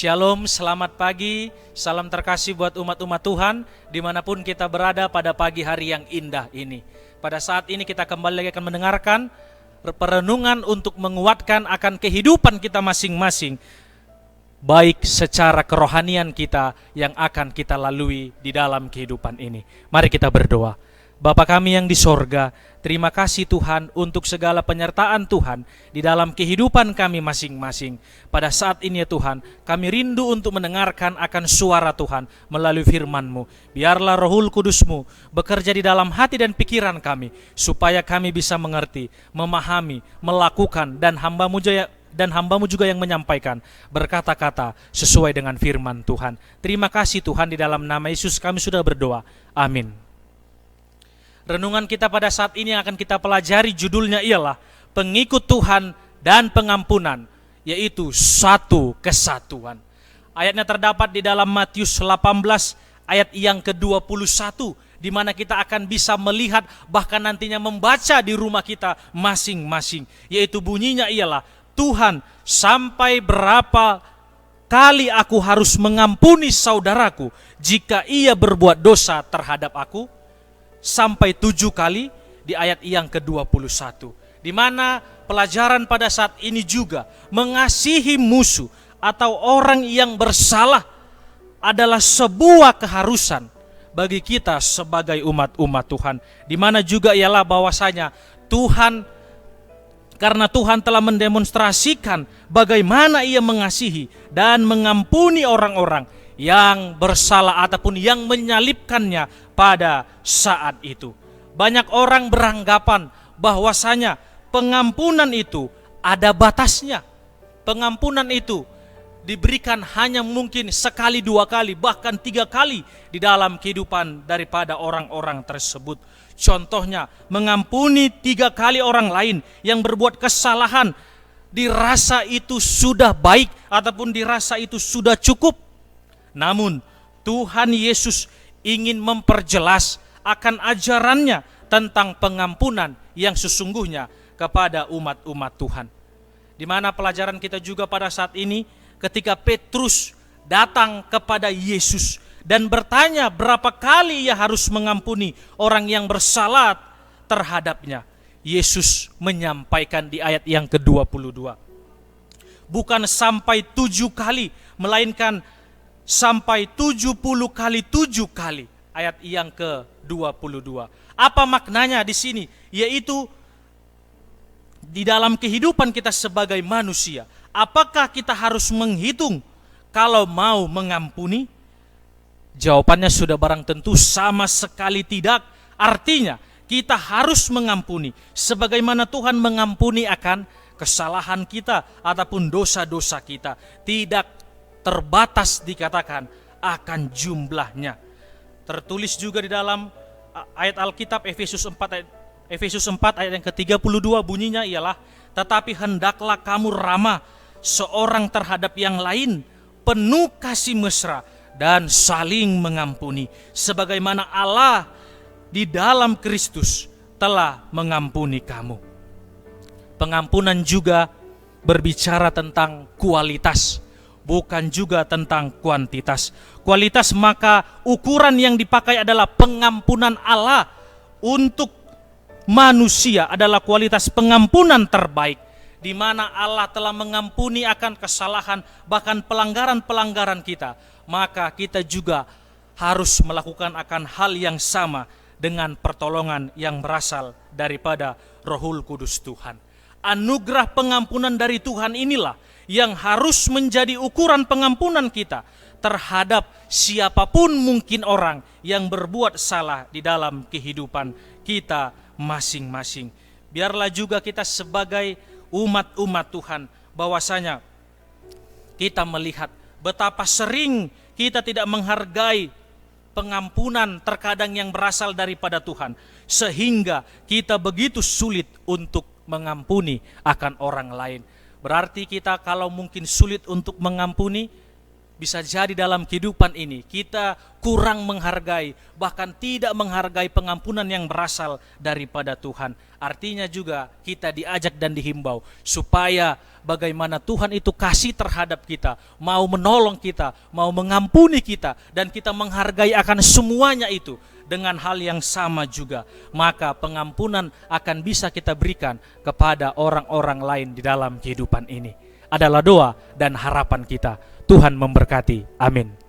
Shalom, selamat pagi, salam terkasih buat umat-umat Tuhan dimanapun kita berada pada pagi hari yang indah ini. Pada saat ini kita kembali lagi akan mendengarkan perenungan untuk menguatkan akan kehidupan kita masing-masing, baik secara kerohanian kita yang akan kita lalui di dalam kehidupan ini. Mari kita berdoa. Bapa kami yang di sorga, terima kasih Tuhan untuk segala penyertaan Tuhan di dalam kehidupan kami masing-masing. Pada saat ini ya Tuhan, kami rindu untuk mendengarkan akan suara Tuhan melalui firman-Mu. Biarlah Rohul Kudus-Mu bekerja di dalam hati dan pikiran kami, supaya kami bisa mengerti, memahami, melakukan, dan Hamba-Mu juga yang menyampaikan berkata-kata sesuai dengan firman Tuhan. Terima kasih Tuhan, di dalam nama Yesus kami sudah berdoa. Amin. Renungan kita pada saat ini akan kita pelajari, judulnya ialah Pengikut Tuhan dan Pengampunan, yaitu satu kesatuan. Ayatnya terdapat di dalam Matius 18 ayat yang ke-21, di mana kita akan bisa melihat bahkan nantinya membaca di rumah kita masing-masing, yaitu bunyinya ialah, Tuhan, sampai berapa kali aku harus mengampuni saudaraku jika ia berbuat dosa terhadap aku? Sampai 7 kali di ayat yang ke-21, di mana pelajaran pada saat ini juga mengasihi musuh atau orang yang bersalah adalah sebuah keharusan bagi kita sebagai umat-umat Tuhan, di mana juga ialah bahwasanya Tuhan, karena Tuhan telah mendemonstrasikan bagaimana Ia mengasihi dan mengampuni orang-orang yang bersalah ataupun yang menyalibkannya pada saat itu. Banyak orang beranggapan bahwasanya pengampunan itu ada batasnya. Pengampunan itu diberikan hanya mungkin sekali, 2 kali, bahkan 3 kali di dalam kehidupan daripada orang-orang tersebut. Contohnya, mengampuni 3 kali orang lain yang berbuat kesalahan, dirasa itu sudah baik ataupun dirasa itu sudah cukup. Namun Tuhan Yesus ingin memperjelas akan ajarannya tentang pengampunan yang sesungguhnya kepada umat-umat Tuhan. Di mana pelajaran kita juga pada saat ini ketika Petrus datang kepada Yesus dan bertanya berapa kali ia harus mengampuni orang yang bersalah terhadapnya. Yesus menyampaikan di ayat yang ke-22, bukan sampai 7 kali, melainkan sampai 70 kali 7 kali. Ayat yang ke-22. Apa maknanya di sini? Yaitu di dalam kehidupan kita sebagai manusia, apakah kita harus menghitung kalau mau mengampuni? Jawabannya sudah barang tentu sama sekali tidak. Artinya kita harus mengampuni sebagaimana Tuhan mengampuni akan kesalahan kita ataupun dosa-dosa kita. Tidak terbatas dikatakan akan jumlahnya. Tertulis juga di dalam ayat Alkitab Efesus 4 ayat yang ke-32, bunyinya ialah, tetapi hendaklah kamu ramah seorang terhadap yang lain, penuh kasih mesra dan saling mengampuni, sebagaimana Allah di dalam Kristus telah mengampuni kamu. Pengampunan juga berbicara tentang kualitas, bukan juga tentang kuantitas. Kualitas, maka ukuran yang dipakai adalah pengampunan Allah untuk manusia adalah kualitas pengampunan terbaik, di mana Allah telah mengampuni akan kesalahan bahkan pelanggaran-pelanggaran kita. Maka kita juga harus melakukan akan hal yang sama dengan pertolongan yang berasal daripada Rohul Kudus Tuhan. Anugerah pengampunan dari Tuhan inilah yang harus menjadi ukuran pengampunan kita terhadap siapapun mungkin orang yang berbuat salah di dalam kehidupan kita masing-masing. Biarlah juga kita sebagai umat-umat Tuhan bahwasanya kita melihat betapa sering kita tidak menghargai pengampunan terkadang yang berasal daripada Tuhan, sehingga kita begitu sulit untuk mengampuni akan orang lain. Berarti kita kalau mungkin sulit untuk mengampuni, bisa jadi dalam kehidupan ini kita kurang menghargai, bahkan tidak menghargai pengampunan yang berasal daripada Tuhan. Artinya juga kita diajak dan dihimbau supaya bagaimana Tuhan itu kasih terhadap kita, mau menolong kita, mau mengampuni kita, dan kita menghargai akan semuanya itu dengan hal yang sama juga. Maka pengampunan akan bisa kita berikan kepada orang-orang lain di dalam kehidupan ini. Adalah doa dan harapan kita. Tuhan memberkati. Amin.